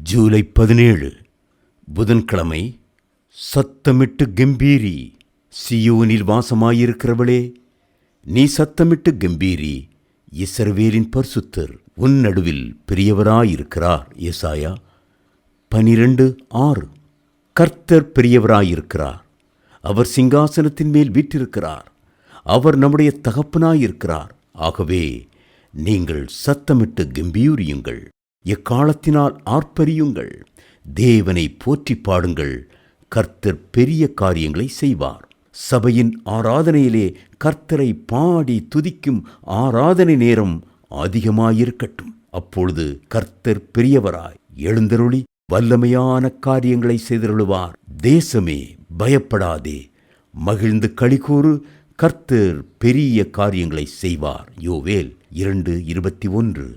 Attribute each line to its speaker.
Speaker 1: ஜூலை 17 புதன்கிழமை. சத்தமிட்டு கெம்பீரி, சியோனில் வாசமாயிருக்கிறவளே, நீ சத்தமிட்டு கெம்பீரி, இஸ்ரவேலின் பரிசுத்தர் உன் நடுவில் பெரியவராயிருக்கிறார். ஏசாயா 12:6. கர்த்தர் பெரியவராயிருக்கிறார். அவர் சிங்காசனத்தின் மேல் வீற்றிருக்கிறார். அவர் நம்முடைய தகப்பனாயிருக்கிறார். ஆகவே நீங்கள் சத்தமிட்டு கெம்பீரியுங்கள், எக்காலத்தினால் ஆர்ப்பரியுங்கள், தேவனை போற்றி பாடுங்கள். கர்த்தர் பெரிய காரியங்களை செய்வார். சபையின் ஆராதனையிலே கர்த்தரை பாடி துதிக்கும் ஆராதனை நேரம் அதிகமாயிருக்கட்டும். அப்பொழுது கர்த்தர் பெரியவராய் எழுந்தருளி வல்லமையான காரியங்களை செய்தருளுவார். தேசமே பயப்படாதே, மகிழ்ந்து களிகூறு, கர்த்தர் பெரிய காரியங்களை செய்வார். யோவேல் 2:21.